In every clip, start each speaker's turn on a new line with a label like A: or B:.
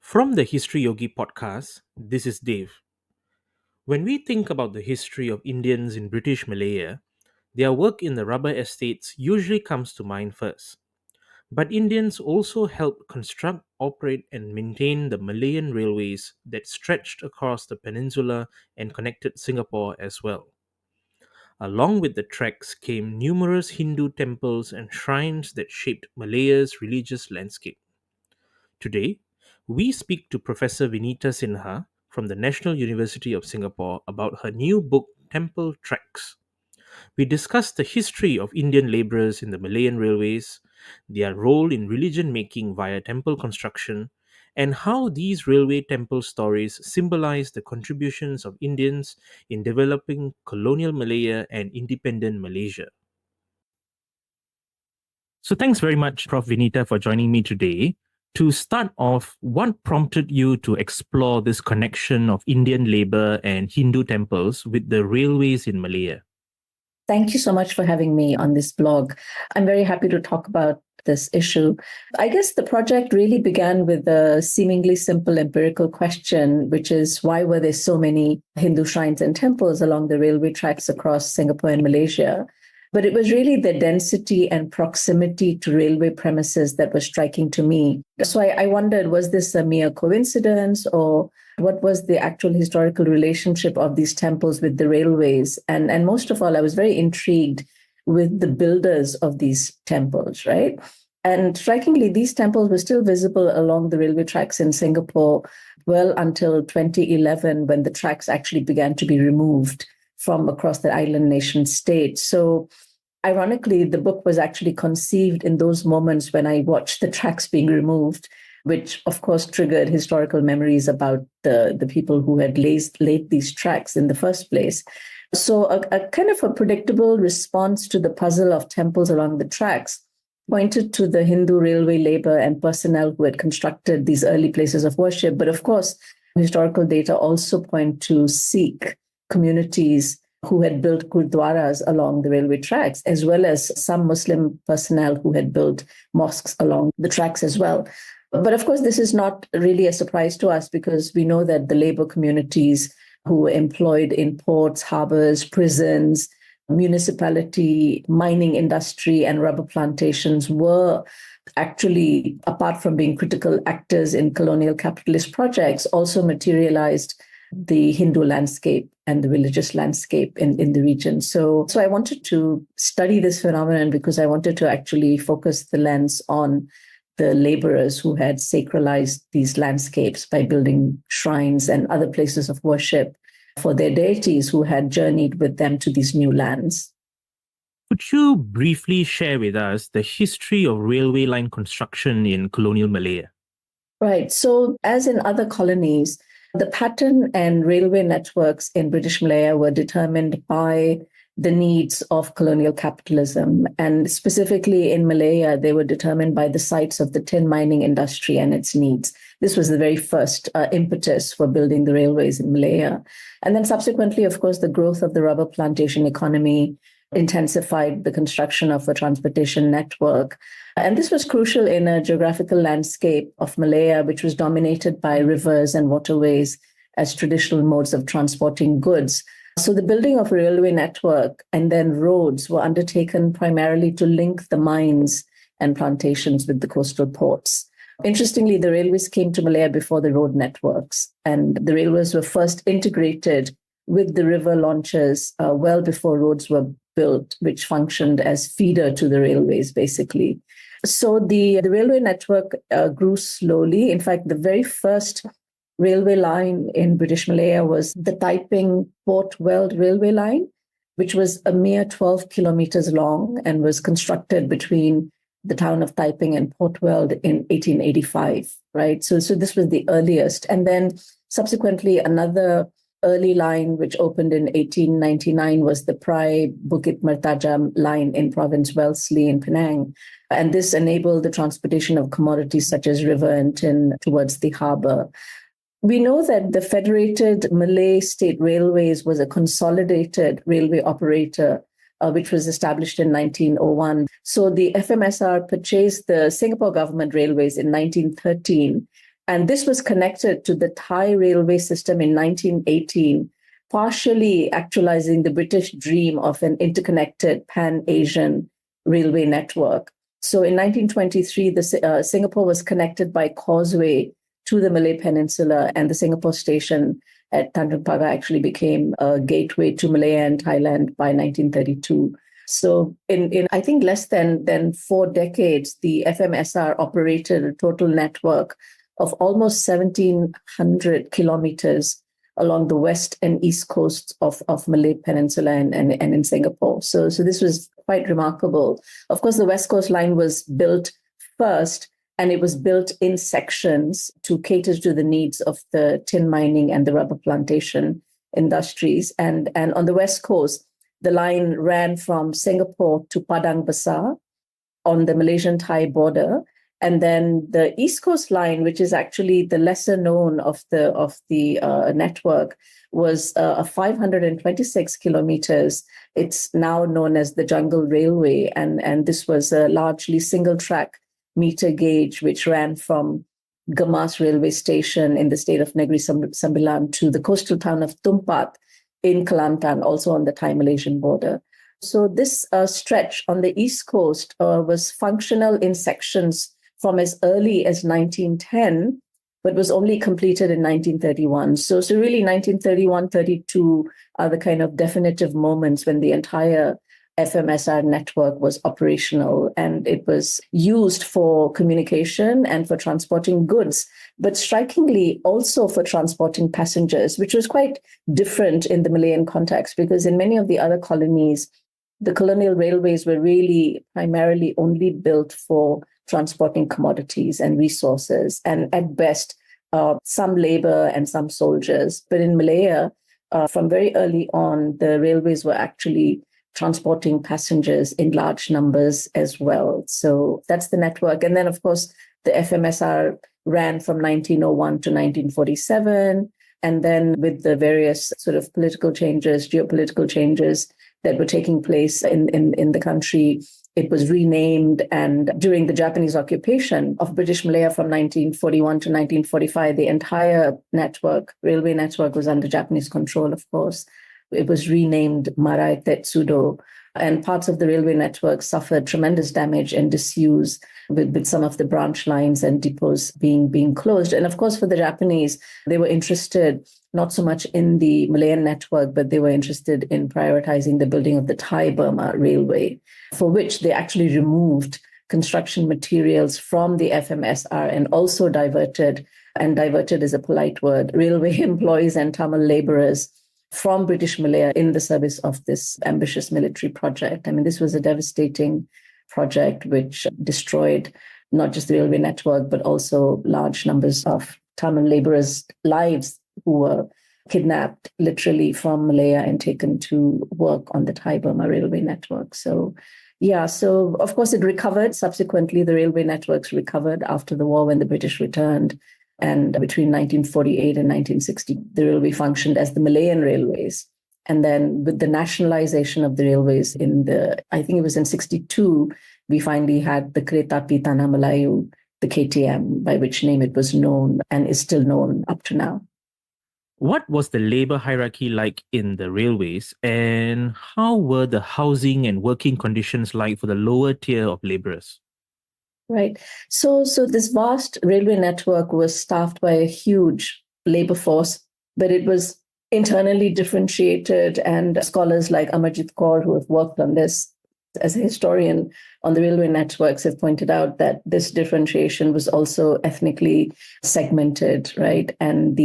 A: From the Historyogi podcast, this is Dave. When we think about the history of Indians in British Malaya, their work in the rubber estates usually comes to mind first. But Indians also helped construct, operate, and maintain the Malayan Railways that stretched across the peninsula and connected Singapore as well. Along with the tracks came numerous Hindu temples and shrines that shaped Malaya's religious landscape. Today, we speak to Professor Vineeta Sinha from the National University of Singapore about her new book, Temple Tracks. We discuss the history of Indian labourers in the Malayan railways, their role in religion making via temple construction, and how these railway temple stories symbolize the contributions of Indians in developing colonial Malaya and independent Malaysia. So, thanks very much, Prof. Vinita, for joining me today. To start off, what prompted you to explore this connection of Indian labor and Hindu temples with the railways in Malaya?
B: Thank you so much for having me on this blog. I'm very happy to talk about this issue. I guess the project really began with a seemingly simple empirical question, which is why were there so many Hindu shrines and temples along the railway tracks across Singapore and Malaysia? But it was really the density and proximity to railway premises that was striking to me. So I wondered, was this a mere coincidence, or what was the actual historical relationship of these temples with the railways? And most of all, I was very intrigued with the builders of these temples, right? And strikingly, these temples were still visible along the railway tracks in Singapore well until 2011, when the tracks actually began to be removed from across the island nation state. So ironically, the book was actually conceived in those moments when I watched the tracks being removed, which of course triggered historical memories about the people who had laid these tracks in the first place. So a kind of a predictable response to the puzzle of temples along the tracks pointed to the Hindu railway labor and personnel who had constructed these early places of worship. But of course, historical data also point to Sikh communities who had built gurdwaras along the railway tracks, as well as some Muslim personnel who had built mosques along the tracks as well. But of course, this is not really a surprise to us, because we know that the labor communities who were employed in ports, harbors, prisons, municipality, mining industry, and rubber plantations were actually, apart from being critical actors in colonial capitalist projects, also materialized the Hindu landscape and the religious landscape in the region. So I wanted to study this phenomenon because I wanted to actually focus the lens on the laborers who had sacralized these landscapes by building shrines and other places of worship for their deities who had journeyed with them to these new lands.
A: Could you briefly share with us the history of railway line construction in colonial Malaya?
B: Right. So, as in other colonies, the pattern and railway networks in British Malaya were determined by the needs of colonial capitalism. And specifically in Malaya, they were determined by the sites of the tin mining industry and its needs. This was the very first impetus for building the railways in Malaya. And then subsequently, of course, the growth of the rubber plantation economy intensified the construction of a transportation network. And this was crucial in a geographical landscape of Malaya, which was dominated by rivers and waterways as traditional modes of transporting goods. So the building of a railway network and then roads were undertaken primarily to link the mines and plantations with the coastal ports. Interestingly, the railways came to Malaya before the road networks, and the railways were first integrated with the river launches well before roads were built, which functioned as feeder to the railways, basically. So the railway network grew slowly. In fact, the very first railway line in British Malaya was the Taiping Port Weld Railway Line, which was a mere 12 kilometers long and was constructed between the town of Taiping and Port Weld in 1885, right? So this was the earliest. And then subsequently, another early line, which opened in 1899, was the Prai Bukit Mertajam line in Province Wellesley in Penang. And this enabled the transportation of commodities such as river and tin towards the harbor. We know that the Federated Malay State Railways was a consolidated railway operator, which was established in 1901. So the FMSR purchased the Singapore government railways in 1913 And this was connected to the Thai railway system in 1918, partially actualizing the British dream of an interconnected pan-Asian railway network. So in 1923, Singapore was connected by causeway to the Malay Peninsula, and the Singapore station at Tanjung Pagar actually became a gateway to Malaya and Thailand by 1932. So in I think less than 4 decades, the FMSR operated a total network of almost 1,700 kilometers along the west and east coasts of Malay Peninsula and in Singapore. So this was quite remarkable. Of course, the West Coast Line was built first, and it was built in sections to cater to the needs of the tin mining and the rubber plantation industries. And on the West Coast, the line ran from Singapore to Padang Besar on the Malaysian-Thai border. And then the East Coast Line, which is actually the lesser known of the network, was 526 kilometers. It's now known as the Jungle Railway, and this was a largely single-track meter gauge which ran from Gemas railway station in the state of Negeri Sembilan to the coastal town of Tumpat in Kelantan, also on the Thai-Malaysian border. So this stretch on the East Coast was functional in sections from as early as 1910, but was only completed in 1931. So really 1931, 32 are the kind of definitive moments when the entire FMSR network was operational, and it was used for communication and for transporting goods, but strikingly also for transporting passengers, which was quite different in the Malayan context, because in many of the other colonies, the colonial railways were really primarily only built for transporting commodities and resources, and at best, some labor and some soldiers. But in Malaya, from very early on, the railways were actually transporting passengers in large numbers as well. So that's the network. And then, of course, the FMSR ran from 1901 to 1947. And then with the various sort of political changes, geopolitical changes that were taking place in the country, it was renamed. And during the Japanese occupation of British Malaya from 1941 to 1945, the entire network, railway network, was under Japanese control, of course. It was renamed Marai Tetsudo, and parts of the railway network suffered tremendous damage and disuse with some of the branch lines and depots being closed. And of course, for the Japanese, they were interested not so much in the Malayan network, but they were interested in prioritizing the building of the Thai-Burma Railway, for which they actually removed construction materials from the FMSR and also diverted is a polite word, railway employees and Tamil laborers from British Malaya in the service of this ambitious military project. I mean, this was a devastating project which destroyed not just the railway network, but also large numbers of Tamil laborers' lives who were kidnapped literally from Malaya and taken to work on the Thai-Burma railway network. So of course it recovered. Subsequently, the railway networks recovered after the war when the British returned. And between 1948 and 1960, the railway functioned as the Malayan Railways. And then with the nationalization of the railways I think it was in 62, we finally had the Kereta Api Tanah Melayu, the KTM, by which name it was known and is still known up to now.
A: What was the labor hierarchy like in the railways, and how were the housing and working conditions like for the lower tier of laborers?
B: Right. So this vast railway network was staffed by a huge labor force, but it was internally differentiated. And scholars like Amarjit Kaur, who have worked on this as a historian on the railway networks, have pointed out that this differentiation was also ethnically segmented, right? And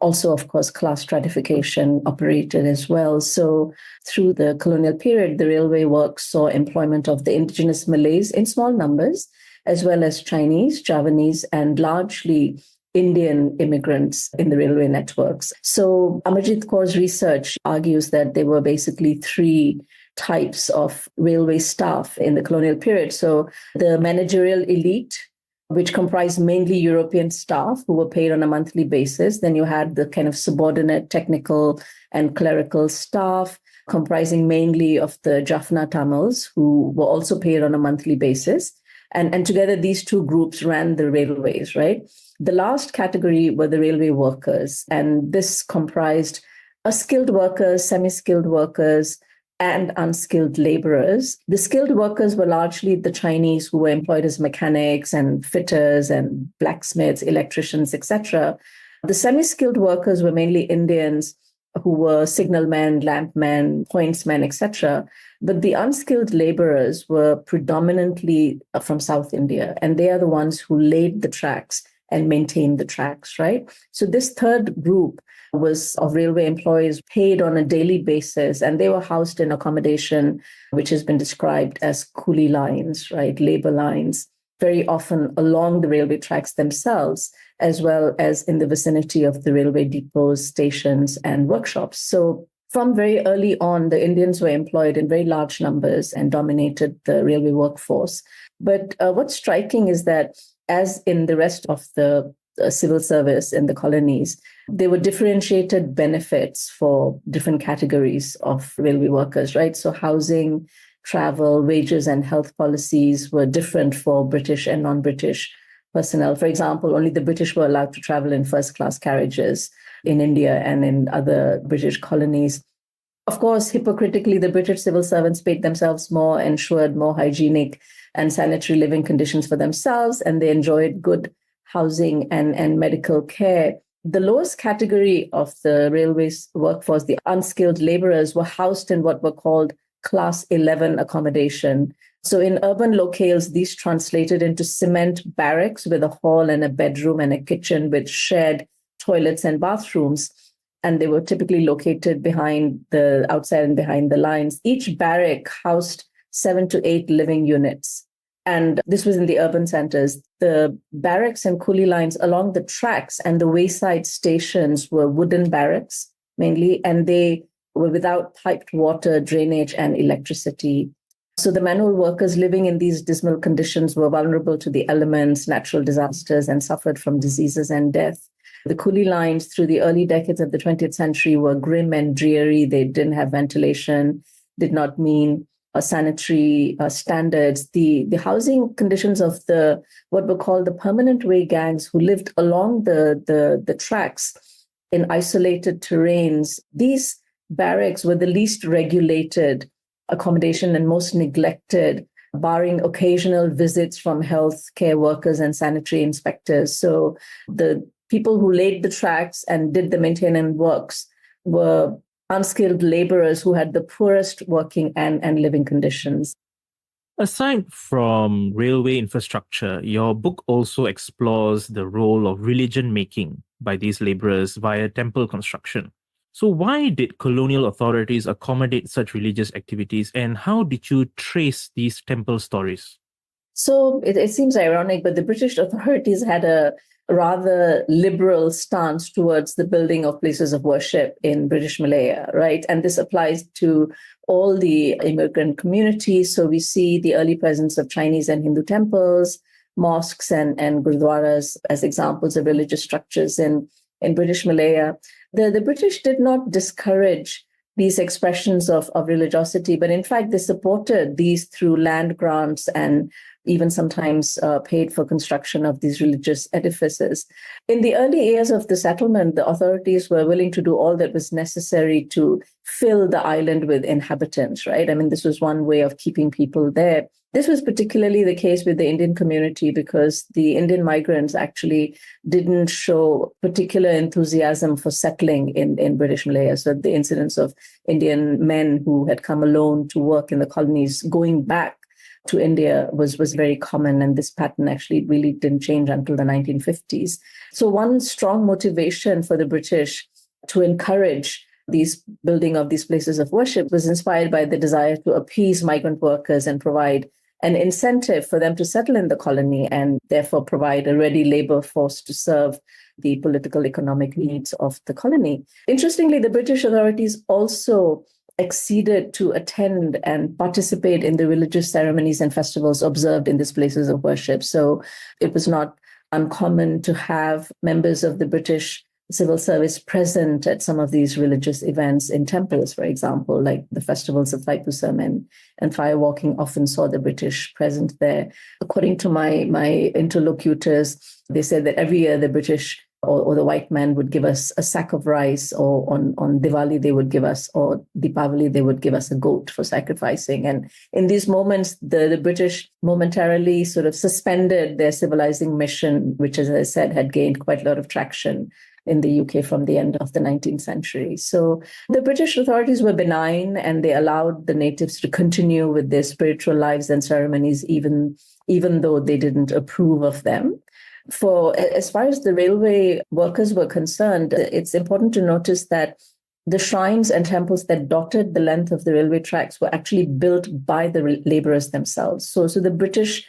B: also, of course, class stratification operated as well. So through the colonial period, the railway works saw employment of the indigenous Malays in small numbers, as well as Chinese, Javanese, and largely Indian immigrants in the railway networks. So Amarjit Kaur's research argues that there were basically three types of railway staff in the colonial period. So the managerial elite, which comprised mainly European staff who were paid on a monthly basis. Then you had the kind of subordinate technical and clerical staff, comprising mainly of the Jaffna Tamils, who were also paid on a monthly basis. And together, these two groups ran the railways, right? The last category were the railway workers, and this comprised skilled workers, semi-skilled workers, and unskilled laborers. The skilled workers were largely the Chinese who were employed as mechanics and fitters and blacksmiths, electricians, etc. The semi-skilled workers were mainly Indians who were signalmen, lampmen, pointsmen, etc. But the unskilled laborers were predominantly from South India, and they are the ones who laid the tracks and maintained the tracks, right? So this third group was of railway employees paid on a daily basis, and they were housed in accommodation, which has been described as coolie lines, right? Labor lines, very often along the railway tracks themselves, as well as in the vicinity of the railway depots, stations, and workshops. So from very early on, the Indians were employed in very large numbers and dominated the railway workforce. But what's striking is that, as in the rest of the civil service in the colonies, there were differentiated benefits for different categories of railway workers, right? So housing, travel, wages, and health policies were different for British and non-British personnel. For example, only the British were allowed to travel in first-class carriages in India and in other British colonies. Of course, hypocritically, the British civil servants paid themselves more, ensured more hygienic and sanitary living conditions for themselves, and they enjoyed good housing and medical care. The lowest category of the railways workforce, the unskilled laborers, were housed in what were called Class 11 accommodation. So in urban locales, these translated into cement barracks with a hall and a bedroom and a kitchen with shared toilets and bathrooms. And they were typically located outside and behind the lines. Each barrack housed 7 to 8 living units. And this was in the urban centers. The barracks and coolie lines along the tracks and the wayside stations were wooden barracks mainly, and they were without piped water, drainage, and electricity. So the manual workers living in these dismal conditions were vulnerable to the elements, natural disasters, and suffered from diseases and death. The coolie lines through the early decades of the 20th century were grim and dreary. They didn't have ventilation, did not mean sanitary standards. The housing conditions of what were called the permanent way gangs who lived along the tracks in isolated terrains, these barracks were the least regulated accommodation and most neglected, barring occasional visits from health care workers and sanitary inspectors. So the people who laid the tracks and did the maintenance works were unskilled laborers who had the poorest working and living conditions.
A: Aside from railway infrastructure, your book also explores the role of religion making by these laborers via temple construction. So why did colonial authorities accommodate such religious activities, and how did you trace these temple stories?
B: So it seems ironic, but the British authorities had a rather liberal stance towards the building of places of worship in British Malaya, right? And this applies to all the immigrant communities. So we see the early presence of Chinese and Hindu temples, mosques, and gurdwaras as examples of religious structures in British Malaya. The British did not discourage these expressions of religiosity, but in fact, they supported these through land grants and even sometimes paid for construction of these religious edifices. In the early years of the settlement, the authorities were willing to do all that was necessary to fill the island with inhabitants, right? I mean, this was one way of keeping people there. This was particularly the case with the Indian community because the Indian migrants actually didn't show particular enthusiasm for settling in British Malaya. So the incidence of Indian men who had come alone to work in the colonies going back to India was very common, and this pattern actually really didn't change until the 1950s. So one strong motivation for the British to encourage these building of these places of worship was inspired by the desire to appease migrant workers and provide an incentive for them to settle in the colony and therefore provide a ready labor force to serve the political economic needs of the colony. Interestingly, the British authorities also acceded to attend and participate in the religious ceremonies and festivals observed in these places of worship. So it was not uncommon to have members of the British civil service present at some of these religious events in temples, for example, like the festivals of Thaipusam and firewalking often saw the British present there. According to my interlocutors, they said that every year the British or the white man would give us a sack of rice, or on Diwali they would give us, or Deepavali they would give us a goat for sacrificing. And in these moments, the British momentarily sort of suspended their civilizing mission, which, as I said, had gained quite a lot of traction in the UK from the end of the 19th century. So the British authorities were benign, and they allowed the natives to continue with their spiritual lives and ceremonies, even though they didn't approve of them. For as far as the railway workers were concerned, it's important to notice that the shrines and temples that dotted the length of the railway tracks were actually built by the laborers themselves. So the British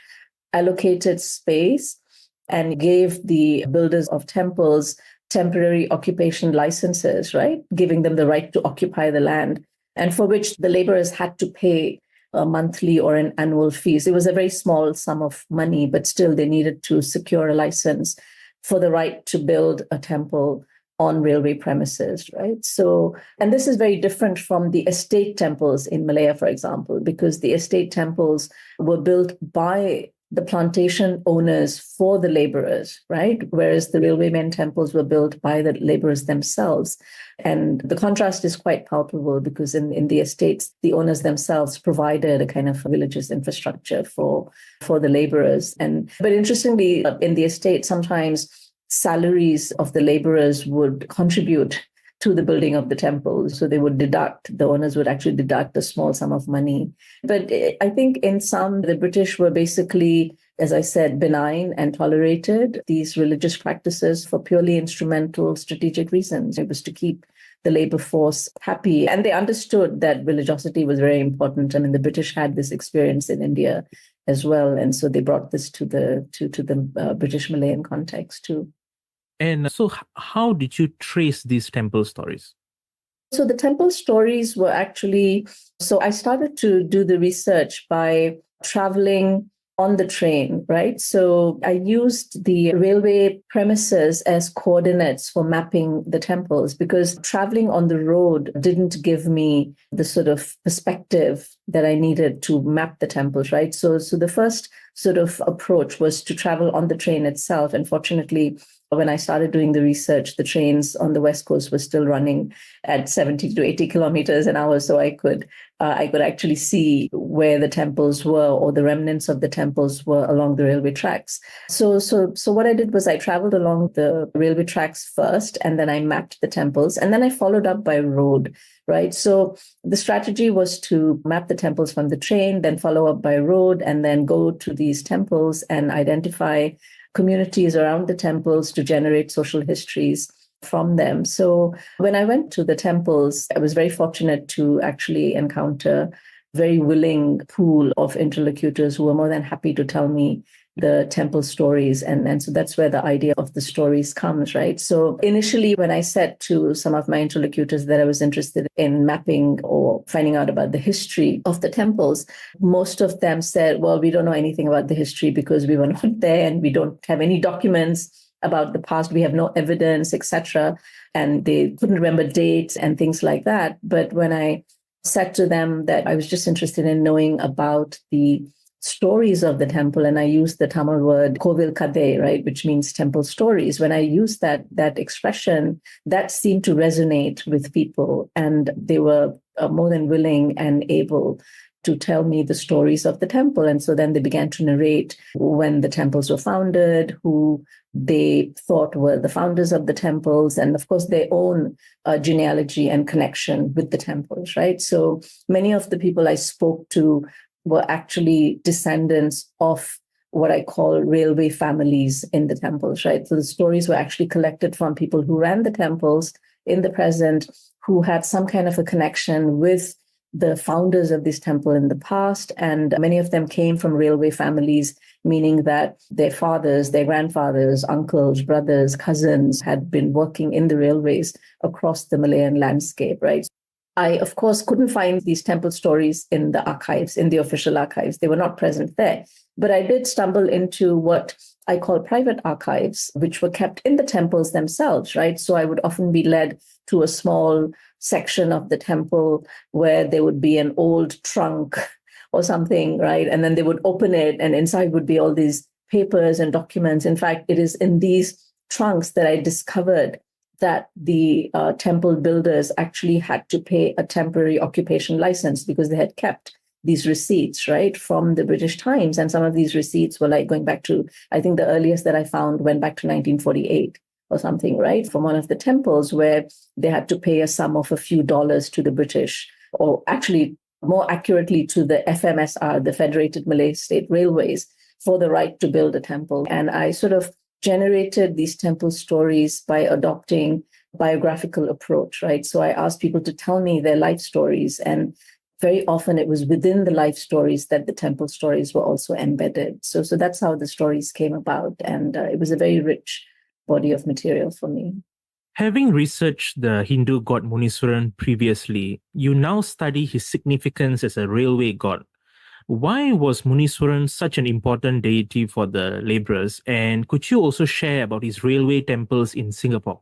B: allocated space and gave the builders of temples temporary occupation licenses, right? Giving them the right to occupy the land, and for which the laborers had to pay a monthly or an annual fees. It was a very small sum of money, but still they needed to secure a license for the right to build a temple on railway premises, right? So, and this is very different from the estate temples in Malaya, for example, because the estate temples were built by the plantation owners for the laborers, right? Whereas the railwaymen temples were built by the laborers themselves. And the contrast is quite palpable because in the estates, the owners themselves provided a kind of religious infrastructure for the laborers. But interestingly, in the estate, sometimes salaries of the laborers would contribute to the building of the temple. So the owners would actually deduct a small sum of money. But I think in some, the British were basically, as I said, benign and tolerated these religious practices for purely instrumental strategic reasons. It was to keep the labor force happy. And they understood that religiosity was very important. I mean, the British had this experience in India as well. And so they brought this to the British Malayan context too.
A: And so, how did you trace these temple stories?
B: So the temple stories were actually, so I started to do the research by traveling on the train, right? So I used the railway premises as coordinates for mapping the temples, because traveling on the road didn't give me the sort of perspective that I needed to map the temples, right? So the first sort of approach was to travel on the train itself. And fortunately, when I started doing the research, the trains on the West Coast were still running at 70 to 80 kilometers an hour. So I could actually see where the temples were, or the remnants of the temples were, along the railway tracks. So what I did was I traveled along the railway tracks first, and then I mapped the temples, and then I followed up by road, right? So the strategy was to map the temples from the train, then follow up by road, and then go to these temples and identify communities around the temples to generate social histories from them. So when I went to the temples, I was very fortunate to actually encounter a very willing pool of interlocutors who were more than happy to tell me the temple stories. And so that's where the idea of the stories comes, right? So initially, when I said to some of my interlocutors that I was interested in mapping or finding out about the history of the temples, most of them said, well, we don't know anything about the history because we were not there and we don't have any documents about the past. We have no evidence, etc. And they couldn't remember dates and things like that. But when I said to them that I was just interested in knowing about the stories of the temple, and I used the Tamil word kovil kade, right, which means temple stories. When I used that expression, that seemed to resonate with people, and they were more than willing and able to tell me the stories of the temple. And so then they began to narrate when the temples were founded, who they thought were the founders of the temples, and of course their own genealogy and connection with the temples, right? So many of the people I spoke to were actually descendants of what I call railway families in the temples, right? So the stories were actually collected from people who ran the temples in the present, who had some kind of a connection with the founders of this temple in the past. And many of them came from railway families, meaning that their fathers, their grandfathers, uncles, brothers, cousins had been working in the railways across the Malayan landscape, right? I, of course, couldn't find these temple stories in the archives, in the official archives. They were not present there. But I did stumble into what I call private archives, which were kept in the temples themselves, right? So I would often be led to a small section of the temple where there would be an old trunk or something, right? And then they would open it, and inside would be all these papers and documents. In fact, it is in these trunks that I discovered that the temple builders actually had to pay a temporary occupation license because they had kept these receipts, right, from the British times. And some of these receipts were like going back to, I think the earliest that I found went back to 1948 or something, right, from one of the temples where they had to pay a sum of a few dollars to the British, or actually more accurately to the FMSR, the Federated Malay State Railways, for the right to build a temple. And I sort of generated these temple stories by adopting biographical approach, right? So I asked people to tell me their life stories, and very often it was within the life stories that the temple stories were also embedded. So that's how the stories came about, and it was a very rich body of material for me.
A: Having researched the Hindu god Muniswaran previously, you now study his significance as a railway god. Why was Muniswaran such an important deity for the laborers? And could you also share about his railway temples in Singapore?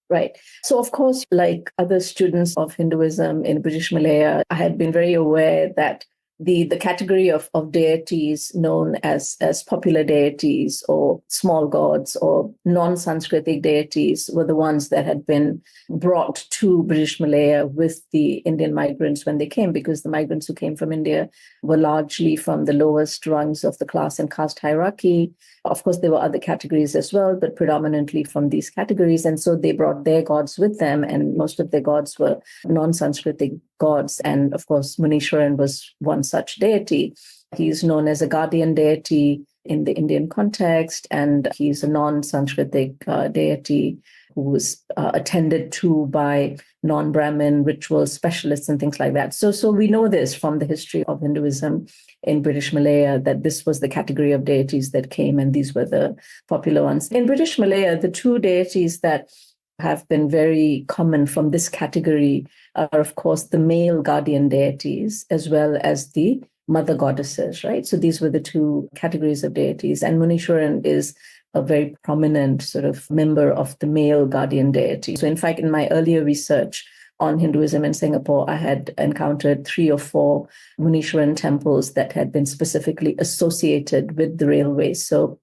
B: Right. So, of course, like other students of Hinduism in British Malaya, I had been very aware that the category of deities known as popular deities or small gods or non-Sanskritic deities were the ones that had been brought to British Malaya with the Indian migrants when they came, because the migrants who came from India were largely from the lowest rungs of the class and caste hierarchy. Of course, there were other categories as well, but predominantly from these categories. And so they brought their gods with them, and most of their gods were non-Sanskritic gods. And of course, Muniswaran was one such deity. He's known as a guardian deity in the Indian context, and he's a non-Sanskritic deity who was attended to by non-Brahmin ritual specialists and things like that. So we know this from the history of Hinduism in British Malaya, that this was the category of deities that came, and these were the popular ones. In British Malaya, the two deities that have been very common from this category are, of course, the male guardian deities as well as the mother goddesses, right? So these were the two categories of deities. And Muniswaran is a very prominent sort of member of the male guardian deity. So in fact, in my earlier research on Hinduism in Singapore, I had encountered 3 or 4 Muniswaran temples that had been specifically associated with the railways. So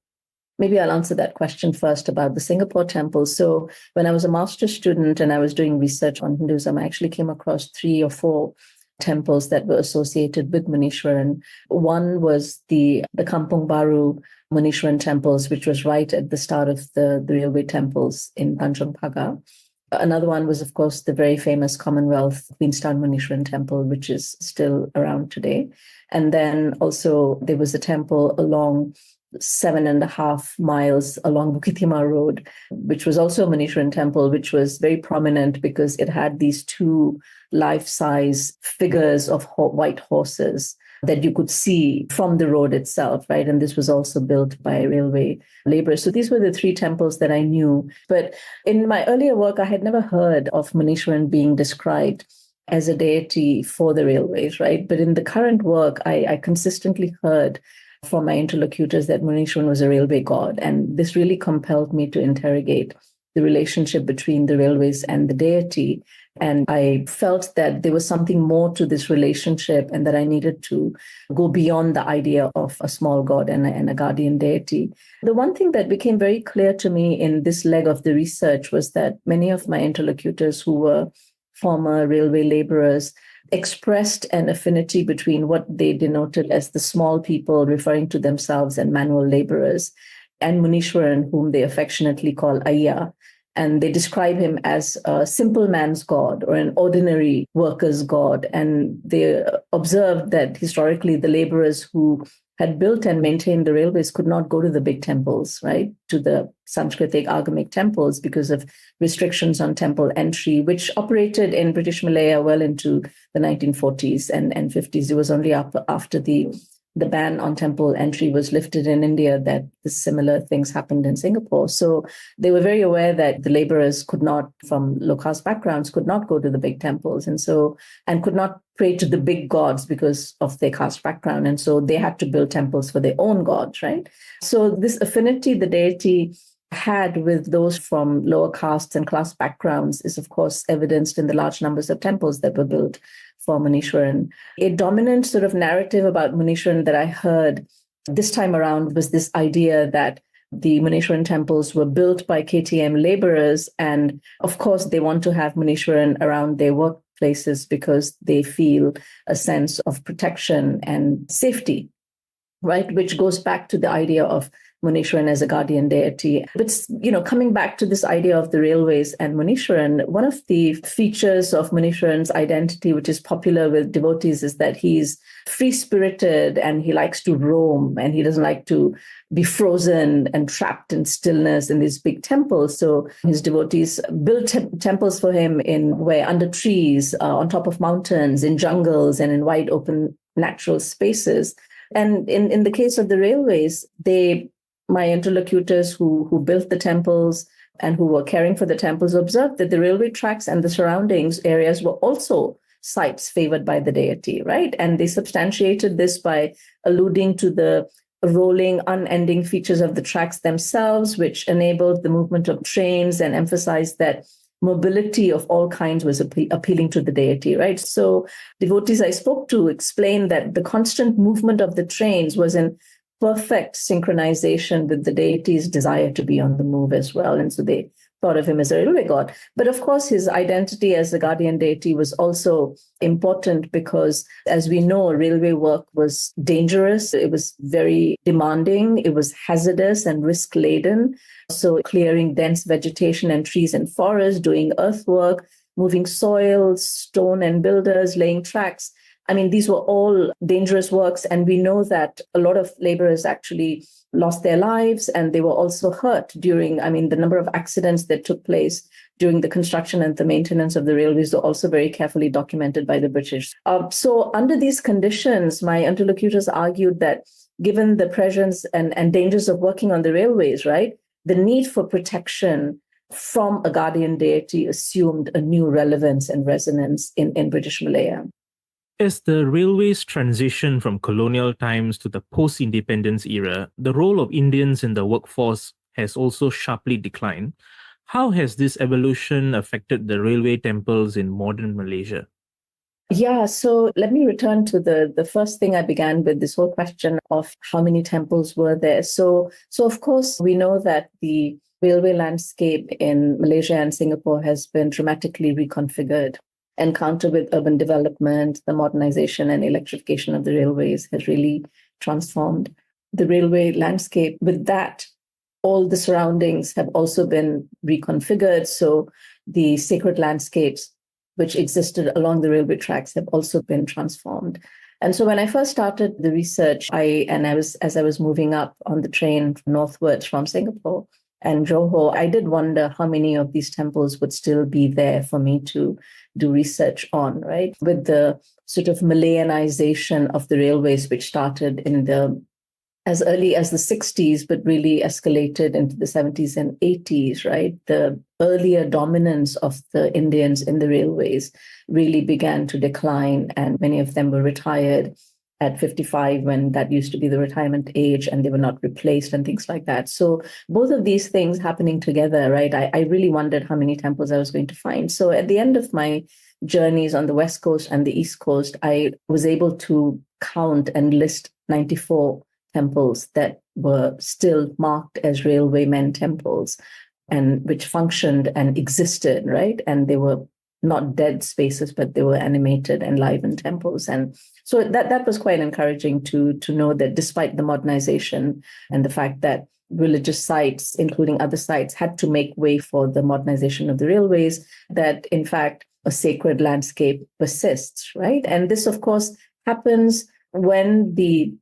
B: maybe I'll answer that question first about the Singapore temple. So when I was a master's student and I was doing research on Hinduism, I actually came across 3 or 4 temples that were associated with Muniswaran. One was the Kampung Baru Muniswaran temples, which was right at the start of the railway temples in Tanjung Pagar. Another one was, of course, the very famous Commonwealth Queenstown Muniswaran Temple, which is still around today. And then also there was a temple along 7.5 miles along Bukit Timah Road, which was also a Muniswaran temple, which was very prominent because it had these 2 life-size figures of white horses that you could see from the road itself, right? And this was also built by railway laborers. So these were the 3 temples that I knew. But in my earlier work, I had never heard of Muniswaran being described as a deity for the railways, right? But in the current work, I consistently heard from my interlocutors that Muniswaran was a railway god. And this really compelled me to interrogate the relationship between the railways and the deity. And I felt that there was something more to this relationship and that I needed to go beyond the idea of a small god and a guardian deity. The one thing that became very clear to me in this leg of the research was that many of my interlocutors who were former railway laborers expressed an affinity between what they denoted as the small people, referring to themselves and manual laborers, and Muniswaran, whom they affectionately call Ayya. And they describe him as a simple man's god or an ordinary worker's god. And they observed that historically the laborers who had built and maintained the railways could not go to the big temples, right, to the Sanskritic agamic temples because of restrictions on temple entry, which operated in British Malaya well into the 1940s and 50s. It was only after the the ban on temple entry was lifted in India, that similar things happened in Singapore. So they were very aware that the laborers could not, from low caste backgrounds, could not go to the big temples and could not pray to the big gods because of their caste background. And so they had to build temples for their own gods, right? So this affinity the deity had with those from lower castes and class backgrounds is, of course, evidenced in the large numbers of temples that were built for Muneeswaran. A dominant sort of narrative about Muneeswaran that I heard this time around was this idea that the Muneeswaran temples were built by KTM laborers. And of course, they want to have Muneeswaran around their workplaces because they feel a sense of protection and safety, right? Which goes back to the idea of Muneeswaran as a guardian deity. But, coming back to this idea of the railways and Muneeswaran, one of the features of Muneeswaran's identity, which is popular with devotees, is that he's free-spirited and he likes to roam and he doesn't like to be frozen and trapped in stillness in these big temples. So his devotees built temples for him under trees, on top of mountains, in jungles, and in wide open natural spaces. And in the case of the railways, my interlocutors who built the temples and who were caring for the temples observed that the railway tracks and the surroundings areas were also sites favored by the deity, right? And they substantiated this by alluding to the rolling, unending features of the tracks themselves, which enabled the movement of trains and emphasized that mobility of all kinds was appealing to the deity, right? So devotees I spoke to explained that the constant movement of the trains was in perfect synchronization with the deity's desire to be on the move as well. And so they thought of him as a railway god. But of course, his identity as a guardian deity was also important because, as we know, railway work was dangerous. It was very demanding. It was hazardous and risk-laden. So clearing dense vegetation and trees and forests, doing earthwork, moving soil, stone and builders, laying tracks. I mean, these were all dangerous works. And we know that a lot of laborers actually lost their lives and they were also hurt the number of accidents that took place during the construction and the maintenance of the railways were also very carefully documented by the British. So under these conditions, my interlocutors argued that given the pressures and dangers of working on the railways, right, the need for protection from a guardian deity assumed a new relevance and resonance in British Malaya.
A: As the railways transition from colonial times to the post-independence era, the role of Indians in the workforce has also sharply declined. How has this evolution affected the railway temples in modern Malaysia?
B: Yeah, so let me return to the first thing I began with, this whole question of how many temples were there. So of course, we know that the railway landscape in Malaysia and Singapore has been dramatically reconfigured. Encounter with urban development, the modernization and electrification of the railways has really transformed the railway landscape. With that, all the surroundings have also been reconfigured. So the sacred landscapes which existed along the railway tracks have also been transformed. And so when I first started the research, as I was moving up on the train northwards from Singapore and Johor, I did wonder how many of these temples would still be there for me to do research on, right? With the sort of Malayanization of the railways, which started as early as the 60s, but really escalated into the 70s and 80s, right? The earlier dominance of the Indians in the railways really began to decline, and many of them were retired at 55 when that used to be the retirement age, and they were not replaced and things like that. So both of these things happening together, right? I really wondered how many temples I was going to find. So at the end of my journeys on the West Coast and the East Coast, I was able to count and list 94 temples that were still marked as railwaymen temples and which functioned and existed, right? And they were not dead spaces, but they were animated, enlivened temples. And so that was quite encouraging to know that despite the modernization and the fact that religious sites, including other sites, had to make way for the modernization of the railways, that in fact a sacred landscape persists, right? And this, of course, happens when the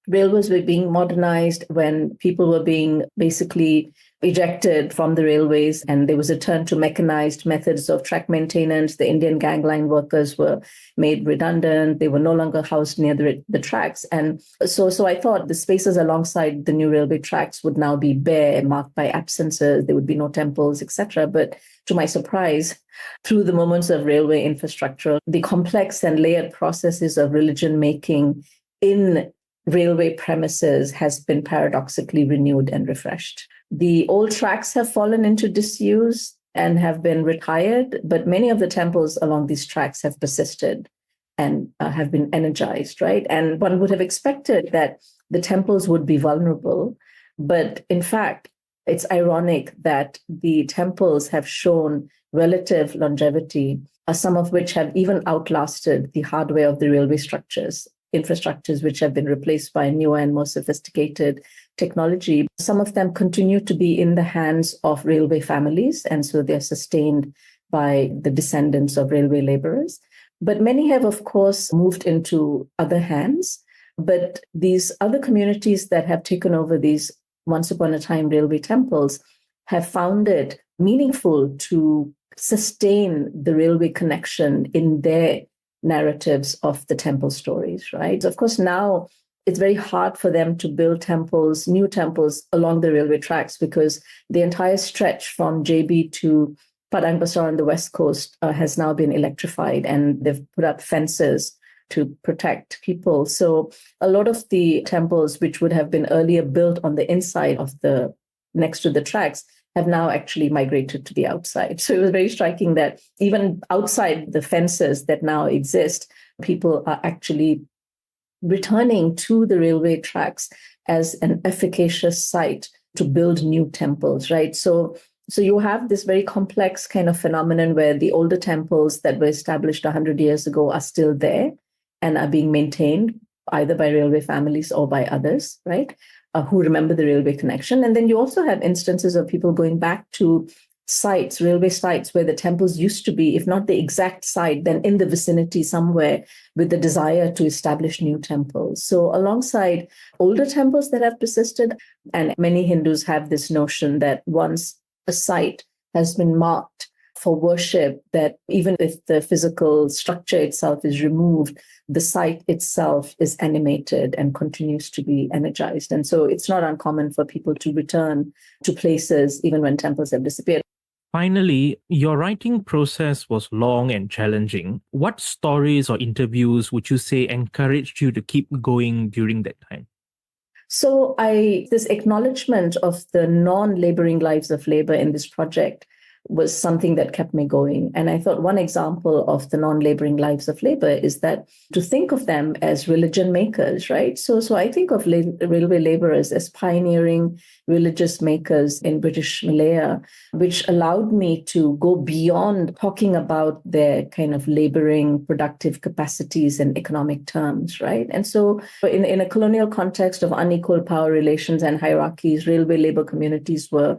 B: railways were being modernized, when people were being basically ejected from the railways, and there was a turn to mechanized methods of track maintenance. The Indian gangline workers were made redundant. They were no longer housed near the tracks. And so I thought the spaces alongside the new railway tracks would now be bare, marked by absences. There would be no temples, etc. But to my surprise, through the moments of railway infrastructure, the complex and layered processes of religion making in railway premises has been paradoxically renewed and refreshed. The old tracks have fallen into disuse and have been retired, but many of the temples along these tracks have persisted and have been energized, right? And one would have expected that the temples would be vulnerable, but in fact, it's ironic that the temples have shown relative longevity, some of which have even outlasted the hardware of the railway infrastructures which have been replaced by newer and more sophisticated technology. Some of them continue to be in the hands of railway families, and so they're sustained by the descendants of railway laborers. But many have, of course, moved into other hands. But these other communities that have taken over these once upon a time railway temples have found it meaningful to sustain the railway connection in their narratives of the temple stories, right? Of course, now it's very hard for them to build temples, new temples along the railway tracks, because the entire stretch from JB to Padang Besar on the west coast has now been electrified, and they've put up fences to protect people. So a lot of the temples, which would have been earlier built on the inside of the next to the tracks, have now actually migrated to the outside. So it was very striking that even outside the fences that now exist, people are actually returning to the railway tracks as an efficacious site to build new temples, right? So you have this very complex kind of phenomenon where the older temples that were established 100 years ago are still there and are being maintained either by railway families or by others, right? Who remember the railway connection. And then you also have instances of people going back to sites, railway sites, where the temples used to be, if not the exact site, then in the vicinity somewhere, with the desire to establish new temples. So alongside older temples that have persisted, and many Hindus have this notion that once a site has been marked for worship, that even if the physical structure itself is removed, the site itself is animated and continues to be energized. And so it's not uncommon for people to return to places even when temples have disappeared.
A: Finally, your writing process was long and challenging. What stories or interviews would you say encouraged you to keep going during that time?
B: So this acknowledgement of the non-laboring lives of labor in this project was something that kept me going. And I thought one example of the non-laboring lives of labor is that to think of them as religion makers, right? So I think of railway laborers as pioneering religious makers in British Malaya, which allowed me to go beyond talking about their kind of laboring productive capacities in economic terms, right? And so in a colonial context of unequal power relations and hierarchies, railway labor communities were,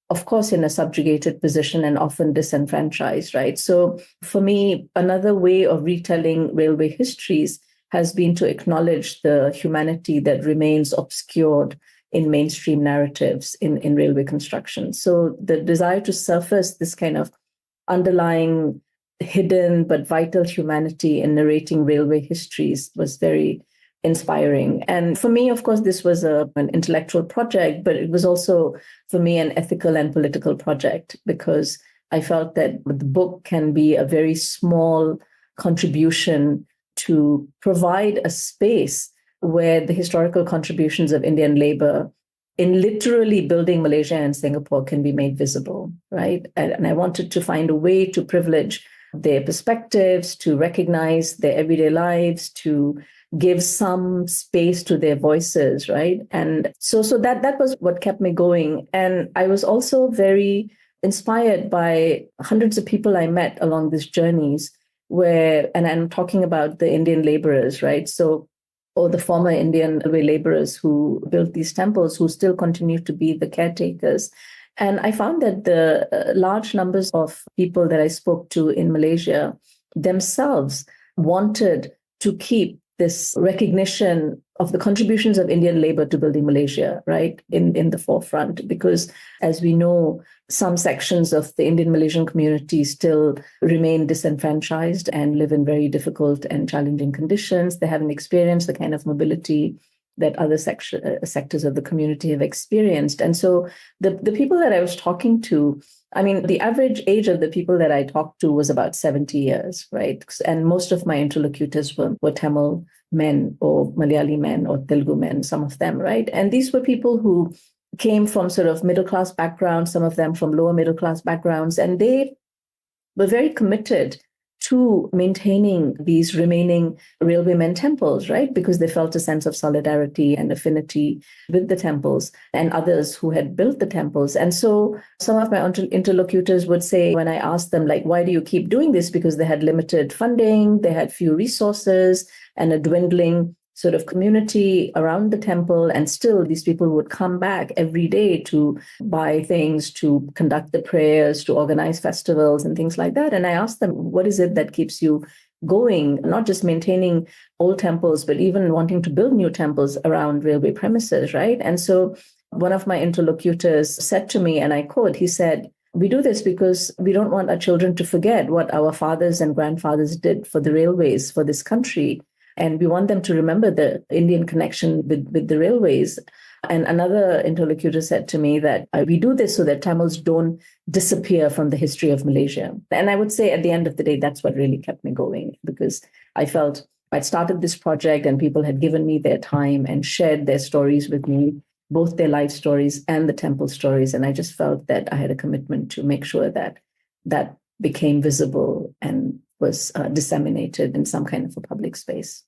B: of course, in a subjugated position and often disenfranchised, right? So for me, another way of retelling railway histories has been to acknowledge the humanity that remains obscured in mainstream narratives in railway construction. So the desire to surface this kind of underlying hidden but vital humanity in narrating railway histories was very inspiring. And for me, of course, this was an intellectual project, but it was also, for me, an ethical and political project, because I felt that the book can be a very small contribution to provide a space where the historical contributions of Indian labor in literally building Malaysia and Singapore can be made visible, right? And I wanted to find a way to privilege their perspectives, to recognize their everyday lives, to give some space to their voices, right? And so that was what kept me going. And I was also very inspired by hundreds of people I met along these journeys and I'm talking about the Indian laborers, right? So, or the former Indian railway laborers who built these temples, who still continue to be the caretakers. And I found that the large numbers of people that I spoke to in Malaysia themselves wanted to keep this recognition of the contributions of Indian labor to building Malaysia, right, in the forefront. Because as we know, some sections of the Indian Malaysian community still remain disenfranchised and live in very difficult and challenging conditions. They haven't experienced the kind of mobility that other sectors of the community have experienced. And so the people that I was talking to, I mean, the average age of the people that I talked to was about 70 years, right? And most of my interlocutors were Tamil men or Malayali men or Telugu men, some of them, right? And these were people who came from sort of middle class backgrounds, some of them from lower middle class backgrounds, and they were very committed to maintaining these remaining railwaymen temples, right? Because they felt a sense of solidarity and affinity with the temples and others who had built the temples. And so some of my interlocutors would say, when I asked them, like, why do you keep doing this? Because they had limited funding, they had few resources, and a dwindling sort of community around the temple. And still, these people would come back every day to buy things, to conduct the prayers, to organize festivals and things like that. And I asked them, what is it that keeps you going, not just maintaining old temples, but even wanting to build new temples around railway premises, right? And so one of my interlocutors said to me, and I quote, he said, we do this because we don't want our children to forget what our fathers and grandfathers did for the railways, for this country. And we want them to remember the Indian connection with the railways. And another interlocutor said to me that we do this so that Tamils don't disappear from the history of Malaysia. And I would say at the end of the day, that's what really kept me going, because I felt I'd started this project and people had given me their time and shared their stories with me, both their life stories and the temple stories. And I just felt that I had a commitment to make sure that that became visible and was disseminated in some kind of a public space.